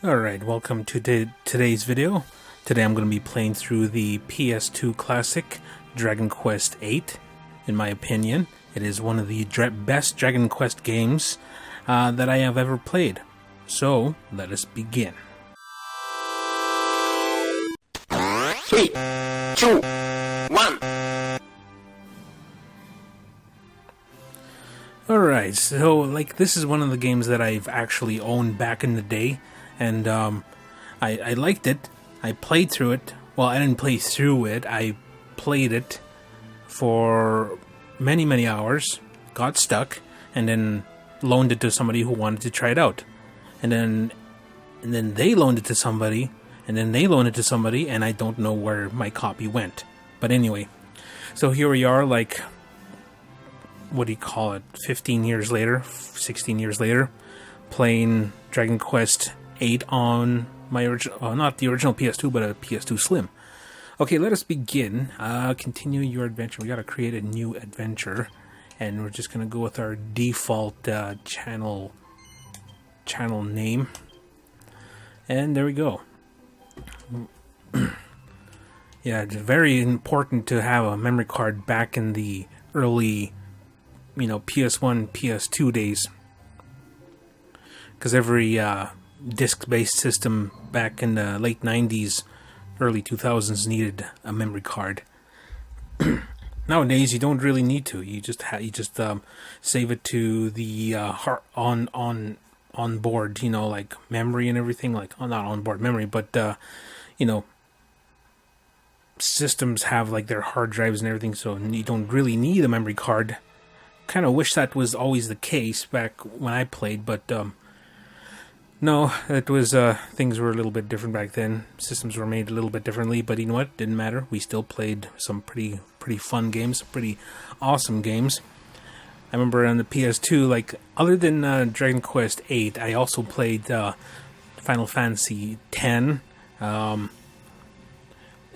Alright, welcome to today's video. Today I'm going to be playing through the PS2 classic Dragon Quest VIII. In my opinion, it is one of the best Dragon Quest games that I have ever played. So, let us begin. 3, 2, 1. Alright, so this is one of the games that I've actually owned back in the day. And I liked it. I played through it. Well, I didn't play through it. I played it for many, many hours, got stuck, and then loaned it to somebody who wanted to try it out. And then they loaned it to somebody, and then they loaned it to somebody, and I don't know where my copy went. But anyway, so here we are, what do you call it, 15 years later, 16 years later, playing Dragon Quest VIII on my original, not the original PS2, but a PS2 Slim. Okay, let us begin. Continue your adventure. We gotta create a new adventure, and we're just gonna go with our default channel name. And there we go. Yeah, it's very important to have a memory card back in the early, PS1, PS2 days, because every disc-based system back in the late 90s, early 2000s needed a memory card. Nowadays, you don't really need to. You just save it to the on board, like memory and everything. Not on board memory, but systems have their hard drives and everything, so you don't really need a memory card. Kind of wish that was always the case back when I played, but no, it was, things were a little bit different back then. Systems were made a little bit differently, but you know what? Didn't matter. We still played some pretty fun games, pretty awesome games. I remember on the PS2, other than Dragon Quest VIII, I also played Final Fantasy X, and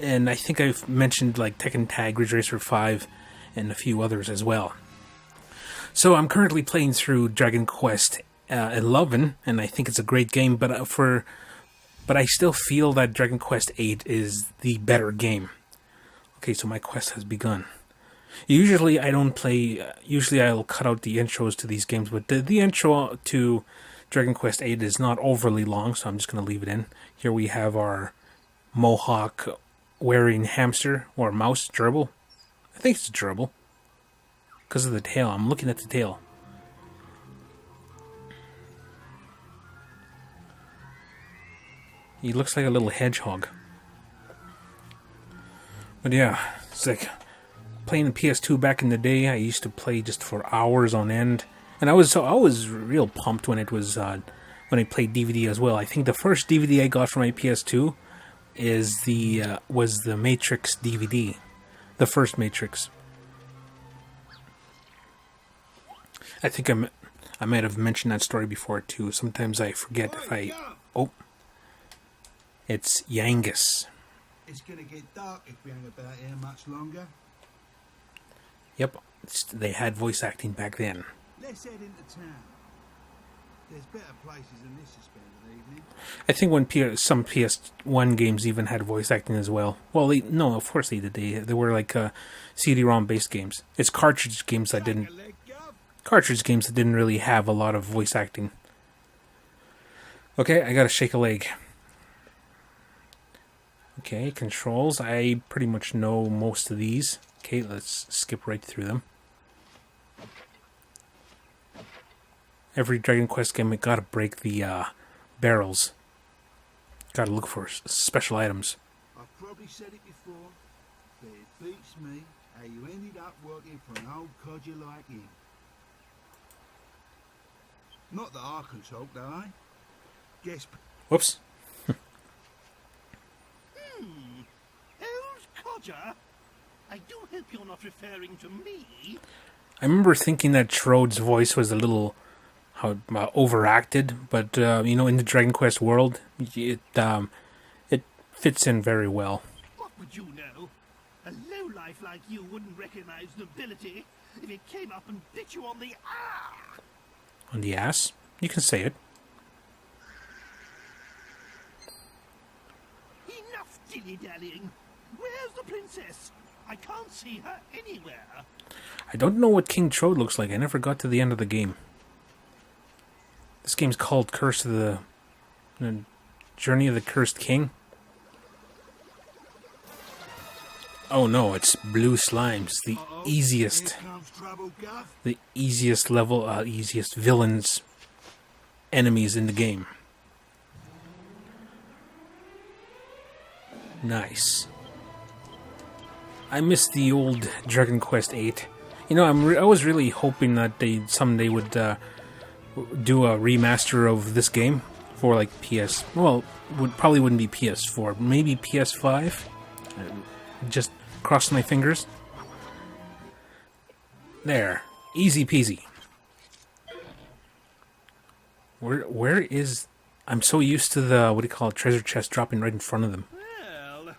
I think I've mentioned Tekken Tag, Ridge Racer 5, and a few others as well. So I'm currently playing through Dragon Quest 11, and I think it's a great game, but I still feel that Dragon Quest VIII is the better game. Okay, so my quest has begun. Usually I don't play, usually I'll cut out the intros to these games, but the intro to Dragon Quest VIII is not overly long, so I'm just going to leave it in. Here we have our mohawk wearing hamster, or mouse, gerbil. I think it's a gerbil, because of the tail. I'm looking at the tail. He looks like a little hedgehog. But yeah, it's like playing the PS2 back in the day. I used to play just for hours on end, and I was real pumped when it was when I played DVD as well. I think the first DVD I got for my PS2 was the Matrix DVD, the first Matrix. I think I might have mentioned that story before too. Sometimes I forget if I. Oh. It's Yangus. It's going to get dark if we hang about here much longer. Yep, they had voice acting back then. Let's head into town. There's better places than this to spend an evening. I think some PS1 games even had voice acting as well. Well, no, of course they did. They were CD-ROM based games. It's cartridge games that didn't really have a lot of voice acting. Okay, I gotta shake a leg. Okay, controls. I pretty much know most of these. Okay, let's skip right through them. Every Dragon Quest game, I gotta break the barrels. Gotta look for special items. I've probably said it before, but it beats me how you ended up working for an old codger like him. Not that I can talk, though, eh? Guess. Whoops. Old codger? I do hope you're not referring to me. I remember thinking that Schrode's voice was a little overacted, but in the Dragon Quest world, it fits in very well. What would you know? A lowlife like you wouldn't recognize nobility if it came up and bit you on the ass. On the ass? You can say it. dilly-dallying. Where's the princess? I can't see her anywhere. I don't know what King Trode looks like. I never got to the end of the game. This game's called Curse of the Journey of the Cursed King. Oh no, it's blue slimes, the easiest, Here comes trouble, Guff. the easiest level, easiest villains, enemies in the game. Nice. I miss the old Dragon Quest VIII. You know, I was really hoping that they someday would do a remaster of this game for like PS. Well, probably wouldn't be PS4, maybe PS5. Just cross my fingers. There, easy peasy. Where is? I'm so used to the what do you call it, treasure chest dropping right in front of them. Well,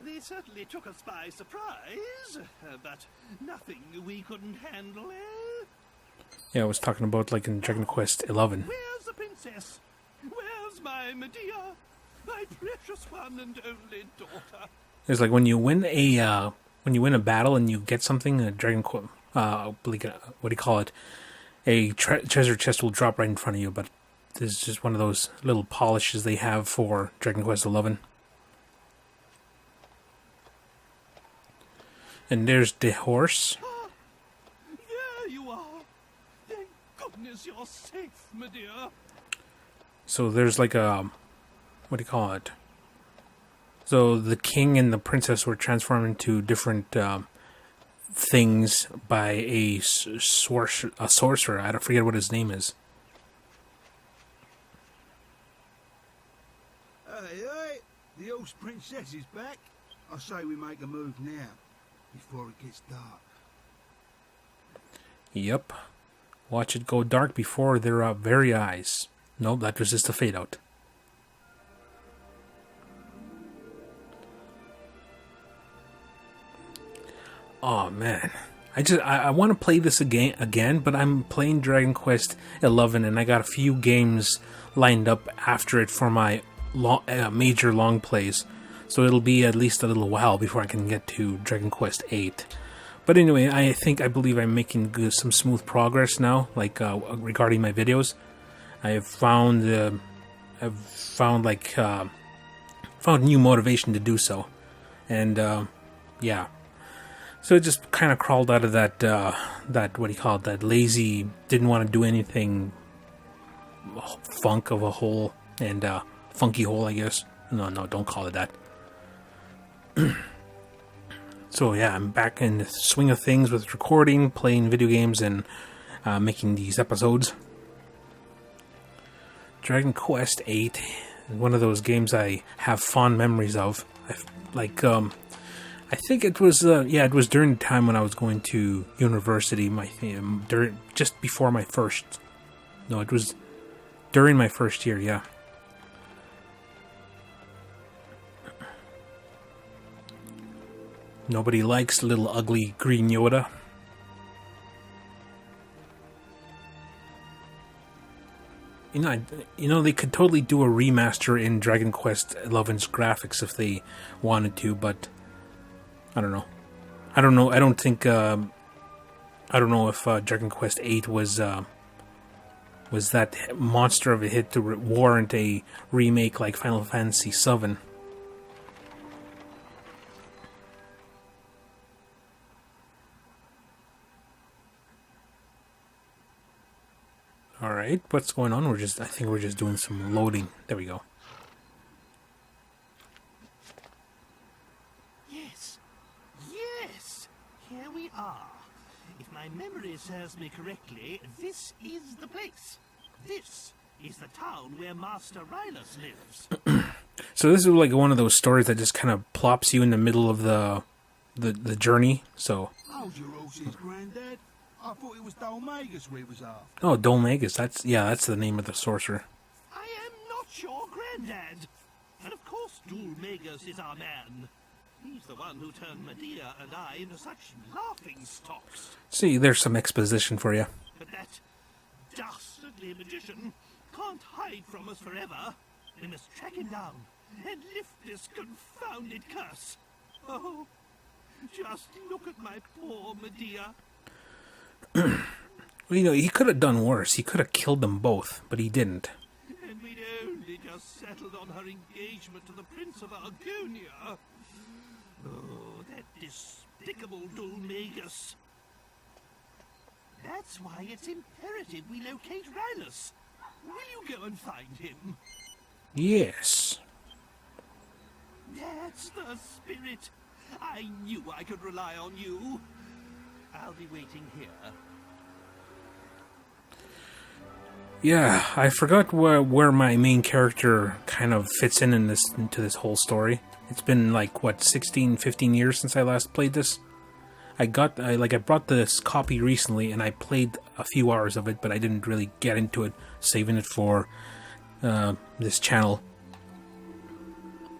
they certainly took us by surprise, but nothing we couldn't handle, eh? Yeah, I was talking about like in Dragon Quest XI. Where's the princess? Where's my Medea? My precious one and only daughter. It's like when you win a battle and you get something, a Dragon Quest, what do you call it? A treasure chest will drop right in front of you, but this is just one of those little polishes they have for Dragon Quest XI. And there's the horse. There you are. Thank goodness you're safe, Medea. So there's like a, what do you call it? So the king and the princess were transformed into different things by a sorcerer. I don't forget what his name is. Hey, the old princess is back. I say we make a move now, before it gets dark. Yep. Watch it go dark before their very eyes. Nope, that was just a fade out. Oh man, I want to play this again, but I'm playing Dragon Quest XI, and I got a few games lined up after it for my major long plays, so it'll be at least a little while before I can get to Dragon Quest VIII. But anyway, I believe I'm making some smooth progress now, like regarding my videos. I've found new motivation to do so, and yeah. So it just kind of crawled out of that what do you call it, that lazy, didn't want to do anything funk of a hole, and funky hole, I guess. No, don't call it that. So yeah, I'm back in the swing of things with recording, playing video games, and making these episodes. Dragon Quest VIII, one of those games I have fond memories of. I think it was it was during the time when I was going to university. Just before my first. No, it was during my first year. Yeah. Nobody likes little ugly green Yoda. You know, they could totally do a remaster in Dragon Quest XI's graphics if they wanted to, but I don't know. I don't know if Dragon Quest VIII was that monster of a hit to warrant a remake like Final Fantasy VII. All right, what's going on? I think we're just doing some loading. There we go. Yes, here we are. If my memory serves me correctly, this is the place. This is the town where Master Rylus lives. So this is like one of those stories that just kind of plops you in the middle of the journey. So. How's your horse's granddad? I thought it was Dolmagus we was after. Oh, Dolmagus. That's the name of the sorcerer. I am not your granddad. And of course Dolmagus is our man. He's the one who turned Medea and I into such laughing stocks. See, there's some exposition for you. But that dastardly magician can't hide from us forever. We must track him down and lift this confounded curse. Oh, just look at my poor Medea. Well, you know, he could have done worse. He could have killed them both, but he didn't. And we'd only just settled on her engagement to the Prince of Argonia. Oh, that despicable Dulmagus. That's why it's imperative we locate Rylus. Will you go and find him? Yes. That's the spirit. I knew I could rely on you. I'll be waiting here. Yeah, I forgot where my main character kind of fits into this whole story. It's been like, what, 16, 15 years since I last played this? I brought this copy recently and I played a few hours of it, but I didn't really get into it, saving it for this channel.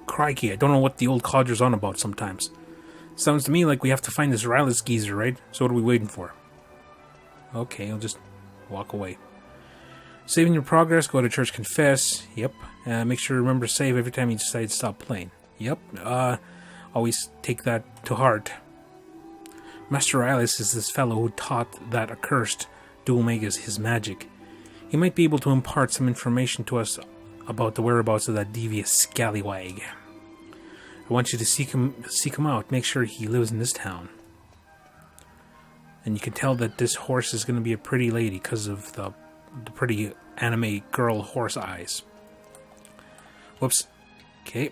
Crikey, I don't know what the old codger's on about sometimes. Sounds to me like we have to find this Rylus geezer, right? So what are we waiting for? Okay, I'll just walk away. Saving your progress, go to church, confess. Yep. Make sure to remember to save every time you decide to stop playing. Yep. Always take that to heart. Master Rylus is this fellow who taught that accursed Dulmagus his magic. He might be able to impart some information to us about the whereabouts of that devious scallywag. I want you to seek him out. Make sure he lives in this town. And you can tell that this horse is going to be a pretty lady because of the pretty anime girl horse eyes. Whoops. Okay.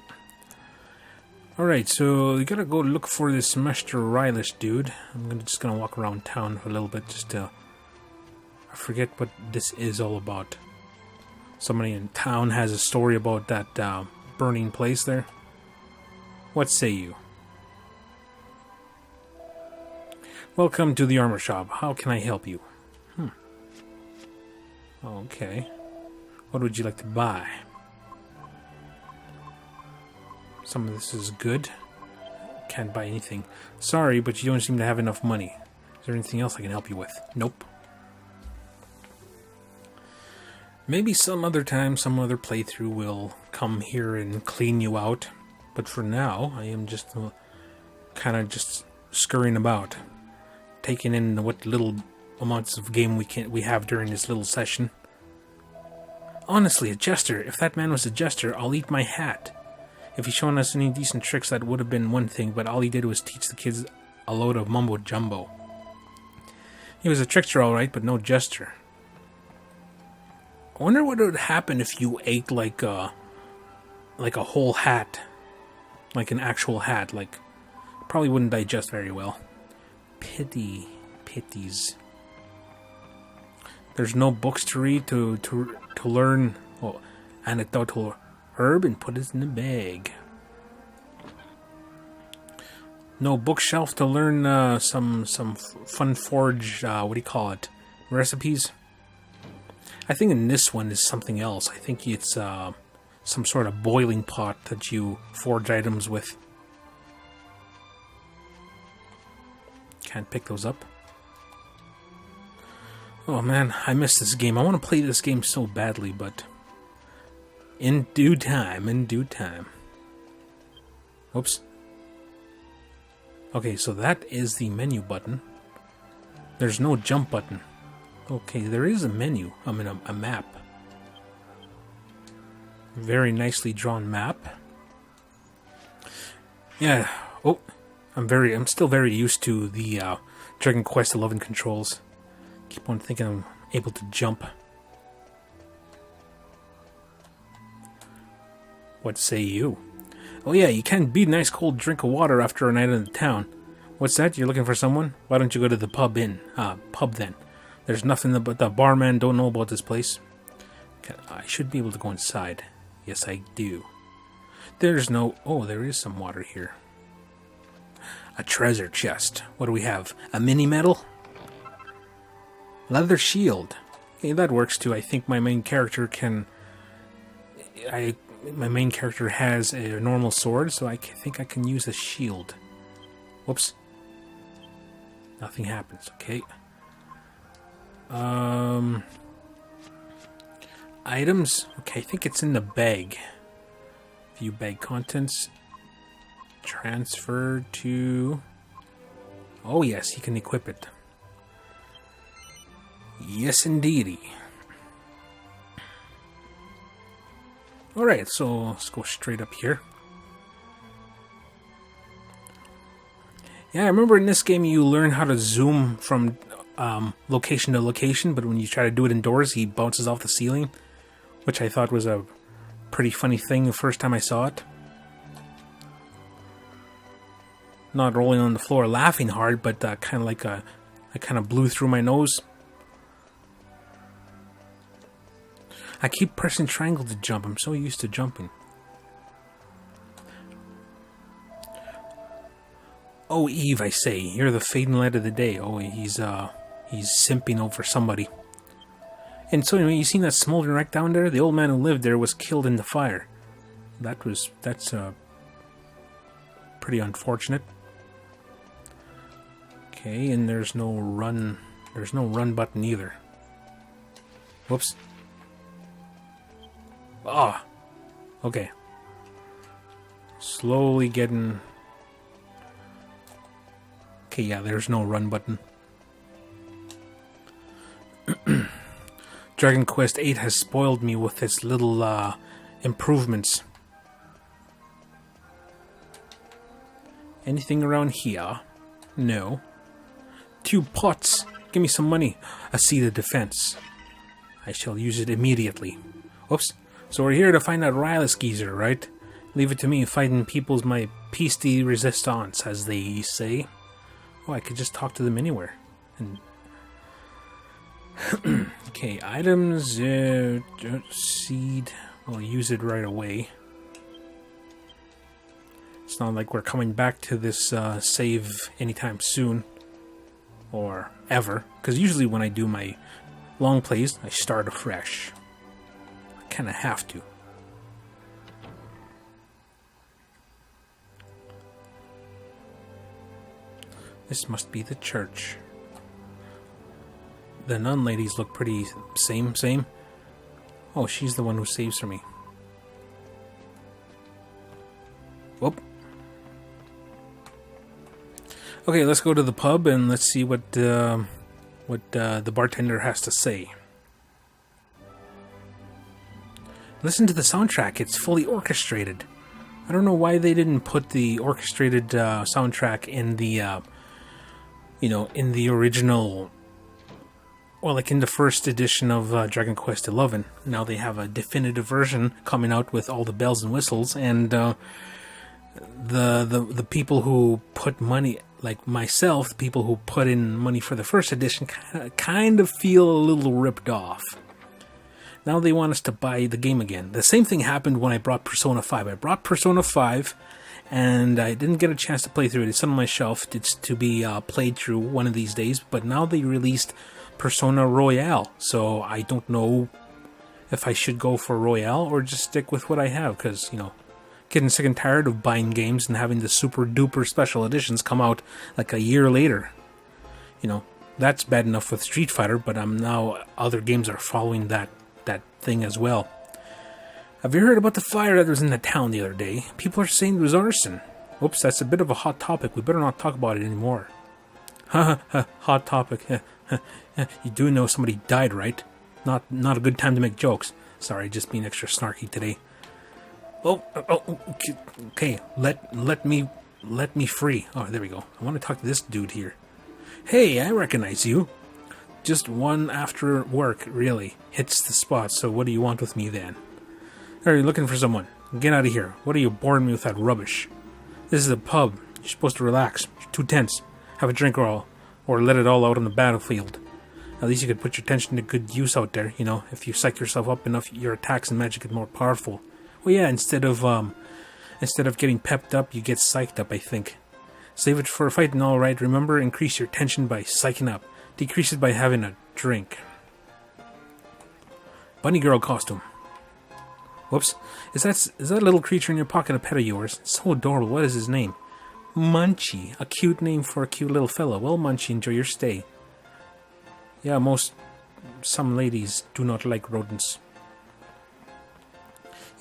Alright, so you gotta go look for this Master Rylus dude. I'm just gonna walk around town for a little bit just to... I forget what this is all about. Somebody in town has a story about that burning place there. What say you? Welcome to the armor shop. How can I help you? Okay. What would you like to buy? Some of this is good. Can't buy anything. Sorry, but you don't seem to have enough money. Is there anything else I can help you with? Nope. Maybe some other time, some other playthrough will come here and clean you out. But for now, I am just kind of just scurrying about. Taking in what little amounts of game we have during this little session. Honestly, a jester. If that man was a jester, I'll eat my hat. If he's shown us any decent tricks, that would have been one thing, but all he did was teach the kids a load of mumbo-jumbo. He was a trickster, alright, but no jester. I wonder what would happen if you ate like a whole hat. Like an actual hat. Like, probably wouldn't digest very well. Pities. There's no books to read to learn anecdotal herb and put it in the bag. No bookshelf to learn some fun forge, what do you call it? Recipes? I think in this one is something else. I think it's some sort of boiling pot that you forge items with. Can't pick those up. Oh man, I miss this game. I want to play this game so badly, but in due time. Oops. Okay, so that is the menu button. There's no jump button. Okay, there is a menu. I mean, a map. Very nicely drawn map. Yeah. Oh, I'm still very used to the Dragon Quest XI controls. Keep on thinking I'm able to jump. What say you? Oh yeah, you can't beat a nice cold drink of water after a night in the town. What's that? You're looking for someone? Why don't you go to the pub then? There's nothing but the barman don't know about this place. I should be able to go inside. Yes, I do. There's no... Oh, there is some water here. A treasure chest. What do we have? A mini medal? Leather shield. Okay, that works too. I think my main character can... My main character has a normal sword, so I think I can use a shield. Whoops. Nothing happens, okay. Items? Okay, I think it's in the bag. View bag contents. Transfer to... Oh yes, he can equip it. Yes, indeedy. Alright, so let's go straight up here. Yeah, I remember in this game you learn how to zoom from location to location, but when you try to do it indoors, he bounces off the ceiling, which I thought was a pretty funny thing the first time I saw it. Not rolling on the floor laughing hard, but kind of like I kind of blew through my nose. I keep pressing triangle to jump. I'm so used to jumping. Oh, Eve, I say, you're the fading light of the day. Oh, he's simping over somebody. And so, you seen that smoldering wreck down there? The old man who lived there was killed in the fire. That's pretty unfortunate. Okay, and there's no run button either. Whoops. Ah, okay. Slowly getting... Okay, yeah, there's no run button. Dragon Quest VIII has spoiled me with its little improvements. Anything around here? No. 2 pots. Give me some money. A seat of defense. I shall use it immediately. Oops. So we're here to find that Rylus geezer, right? Leave it to me. Fighting people's my piece de resistance, as they say. Oh, I could just talk to them anywhere. And okay, items, seed. We'll use it right away. It's not like we're coming back to this save anytime soon. Or ever. Because usually when I do my long plays, I start afresh. I kind of have to. This must be the church. The nun ladies look pretty same. Oh, she's the one who saves for me. Whoop. Okay, let's go to the pub and let's see what the bartender has to say. Listen to the soundtrack. It's fully orchestrated. I don't know why they didn't put the orchestrated soundtrack in the in the original, well, like in the first edition of Dragon Quest XI. Now they have a definitive version coming out with all the bells and whistles, and the people who put money, like myself, the people who put in money for the first edition, kind of feel a little ripped off. Now they want us to buy the game again. The same thing happened when I brought Persona 5. I brought Persona 5, and I didn't get a chance to play through it. It's on my shelf. It's to be played through one of these days. But now they released Persona Royale, so I don't know if I should go for Royale or just stick with what I have, because, getting sick and tired of buying games and having the super duper special editions come out like a year later. That's bad enough with Street Fighter, but now other games are following that thing as well. Have you heard about the fire that was in the town the other day? People are saying it was arson. Oops, that's a bit of a hot topic. We better not talk about it anymore. Hot topic. You do know somebody died, right? Not a good time to make jokes. Sorry, just being extra snarky today. Oh, okay. Let me free. Oh, there we go. I want to talk to this dude here. Hey, I recognize you. Just one after work, really. Hits the spot, so what do you want with me then? Are you looking for someone? Get out of here. What are you boring me with that rubbish? This is a pub. You're supposed to relax. You're too tense. Have a drink or let it all out on the battlefield. At least you could put your tension to good use out there, If you psych yourself up enough, your attacks and magic get more powerful. Well, yeah, instead of getting pepped up, you get psyched up, I think. Save it for fighting, all right. Remember, increase your tension by psyching up. Decrease it by having a drink. Bunny girl costume. Whoops. Is that little creature in your pocket a pet of yours? It's so adorable. What is his name? Munchie. A cute name for a cute little fella. Well, Munchie, enjoy your stay. Yeah, some ladies do not like rodents.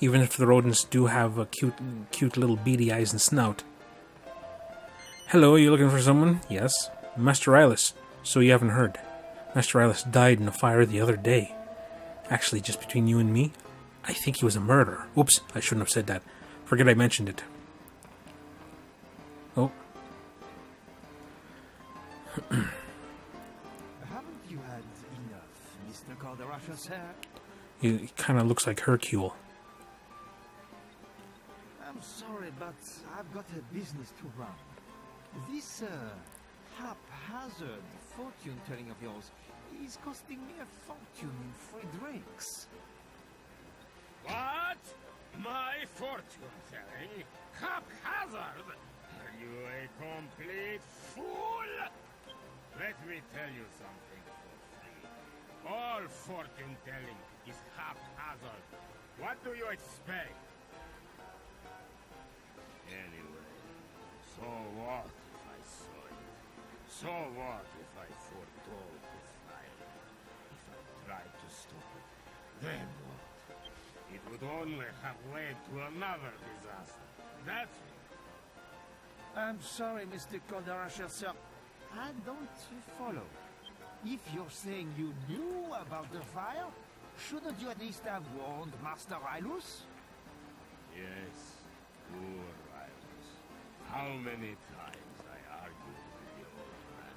Even if the rodents do have a cute little beady eyes and snout. Hello, you looking for someone? Yes. Master Rylas. So you haven't heard. Master Rylas died in a fire the other day. Actually, just between you and me, I think he was a murderer. Oops, I shouldn't have said that. Forget I mentioned it. Oh. Haven't you had enough, Mr. Calderasha, sir? He kind of looks like Hercule. I'm sorry, but I've got a business to run. This haphazard fortune-telling of yours is costing me a fortune in free drinks. What? My fortune-telling? Haphazard? Are you a complete fool? Let me tell you something for free. All fortune-telling is haphazard. What do you expect? Anyway, so what if I saw it? So what if I foretold the fire? If I tried to stop it, then what? It would only have led to another disaster. That's it. I'm sorry, Mr. Calderasha, sir. I don't follow. If you're saying you knew about the fire, shouldn't you at least have warned Master Rylus? Yes, poor Rylus. How many times I argued with the old man.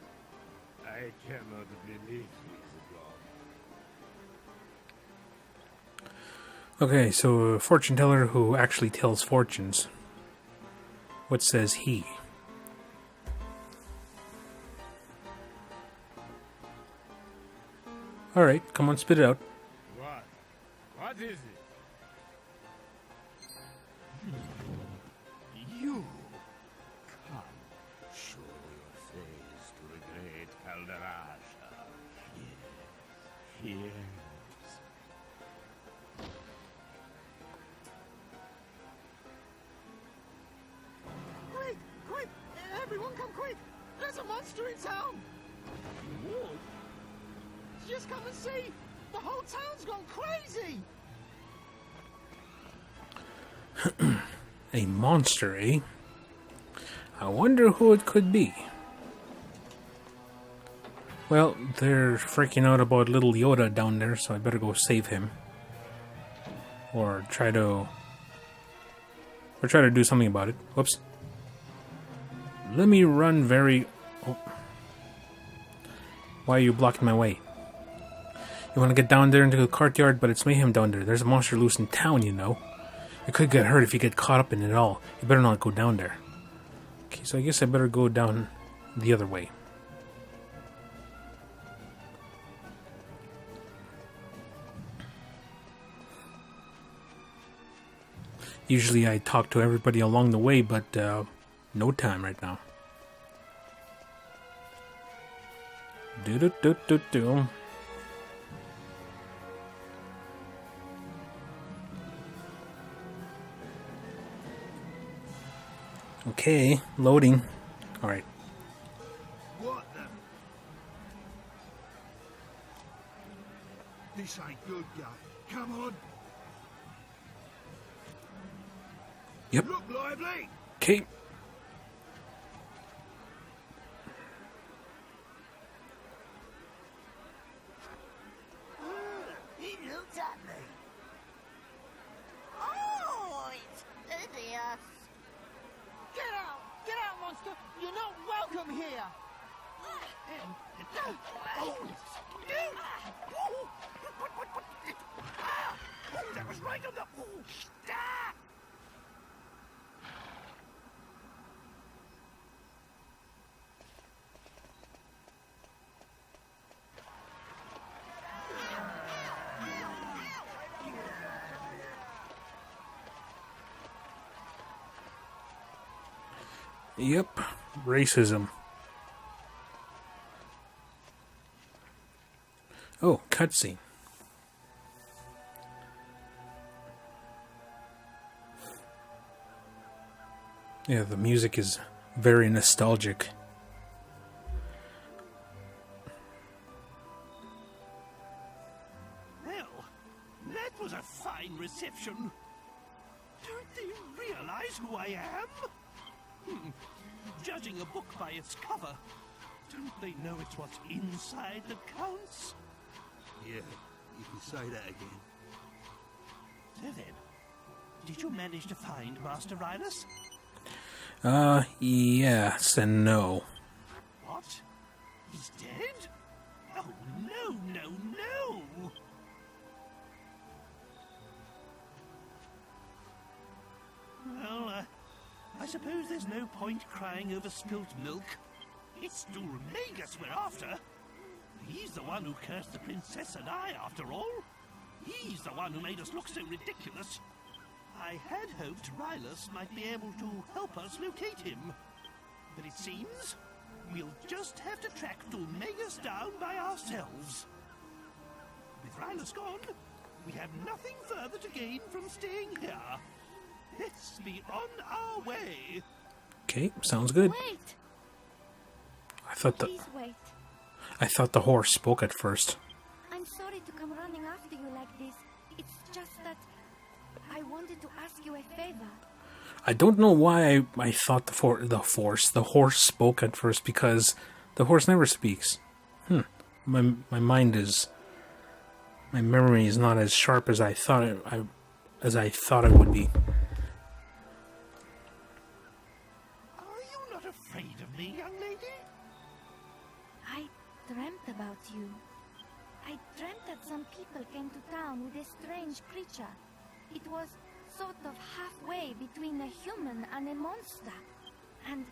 I cannot believe he's gone. Okay, so a fortune teller who actually tells fortunes. What says he? Alright, come on, spit it out. What? What is it? You! Come, show your face to the great Calderasha. Yes, yes. Quick! Quick! Everyone come quick! There's a monster in town! What? Just come and see! The whole town's gone crazy! A monster, eh? I wonder who it could be. Well, they're freaking out about little Yoda down there, so I better go save him. Or try to do something about it. Whoops. Let me run very... Oh. Why are you blocking my way? You want to get down there into the courtyard, but it's mayhem down there. There's a monster loose in town, you know. You could get hurt if you get caught up in it all. You better not go down there. Okay, so I guess I better go down the other way. Usually I talk to everybody along the way, but no time right now. Do-do-do-do-do. Okay, loading. Alright. What the? This ain't good, Guff. Come on. Yep. Look lively. Okay. He looked at me. Oh, it's hideous. Get out! Get out, monster! You're not welcome here! That was right on the... Yep. Racism. Oh, cutscene. Yeah, the music is very nostalgic. Well, that was a fine reception. realize who I am? Judging a book by its cover, don't they know it's what's inside that counts? Yeah, you can say that again. So then, did you manage to find Master Rylus? Yes and no. What? He's dead? Oh, no, no, no! Well, I suppose there's no point crying over spilt milk. It's Magus we're after. He's the one who cursed the princess and I, after all. He's the one who made us look so ridiculous. I had hoped Rylus might be able to help us locate him. But it seems we'll just have to track Magus down by ourselves. With Rylus gone, we have nothing further to gain from staying here. Let's be on our way. Okay, sounds good. Wait! I Please wait. thought the horse spoke at first. I'm sorry to come running after you like this. It's just that I wanted to ask you a favor. I don't know why I thought the horse spoke at first, because the horse never speaks. My memory is not as sharp as I thought it would be. Are you not afraid of me, young lady? I dreamt about you. I dreamt that some people came to town with a strange creature. It was sort of halfway between a human and a monster. And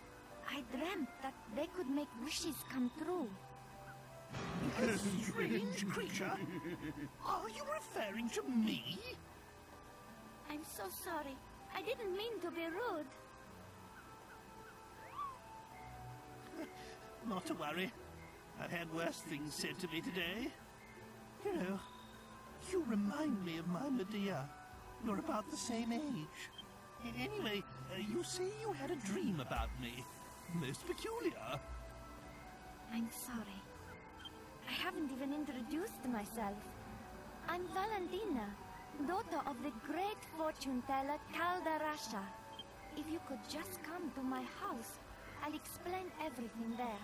I dreamt that they could make wishes come true. A strange creature? Are you referring to me? I'm so sorry. I didn't mean to be rude. Not to worry. I've had worse things said to me today. You know, you remind me of my Medea. You're about the same age. Anyway, you say you had a dream about me. Most peculiar. I'm sorry. I haven't even introduced myself. I'm Valentina, daughter of the great fortune teller Caldarasha. If you could just come to my house, I'll explain everything there.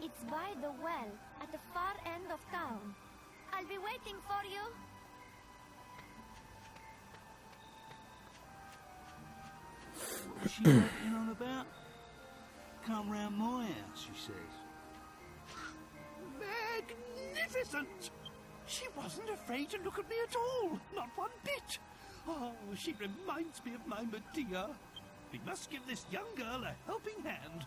It's by the well, at the far end of town. I'll be waiting for you. What's she acting on about? Come round my house, she says. Magnificent! She wasn't afraid to look at me at all, not one bit. Oh, she reminds me of my Medea. We must give this young girl a helping hand.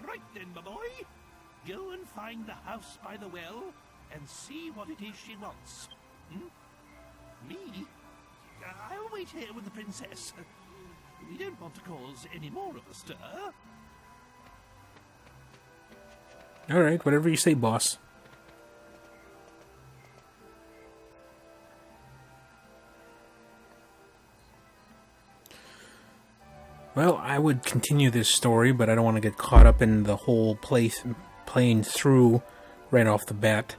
Right then, my boy. Go and find the house by the well and see what it is she wants. Me? I'll wait here with the princess. We don't want to cause any more of a stir. Alright, whatever you say, boss. Well, I would continue this story, but I don't want to get caught up in the whole playing through right off the bat.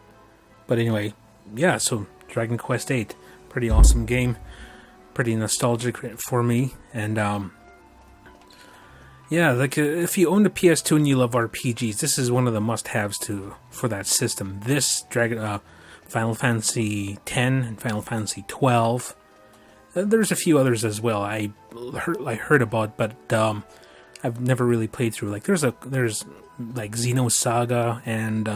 But anyway, yeah, so Dragon Quest VIII, pretty awesome game, pretty nostalgic for me, and yeah, like if you own the PS2 and you love RPGs, this is one of the must-haves for that system. This Final Fantasy X and Final Fantasy XII. There's a few others as well I heard about, but I've never really played through. Like there's like Xenosaga and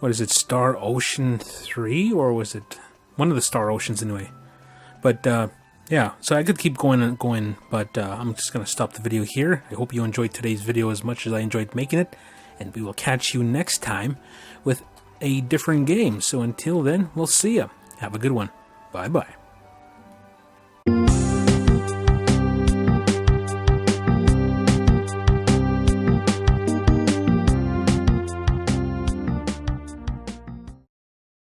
what is it, Star Ocean 3, or was it one of the Star Oceans anyway? But yeah, so I could keep going and going, but I'm just gonna stop the video here. I hope you enjoyed today's video as much as I enjoyed making it, and we will catch you next time with a different game. So until then, we'll see ya. Have a good one. Bye bye.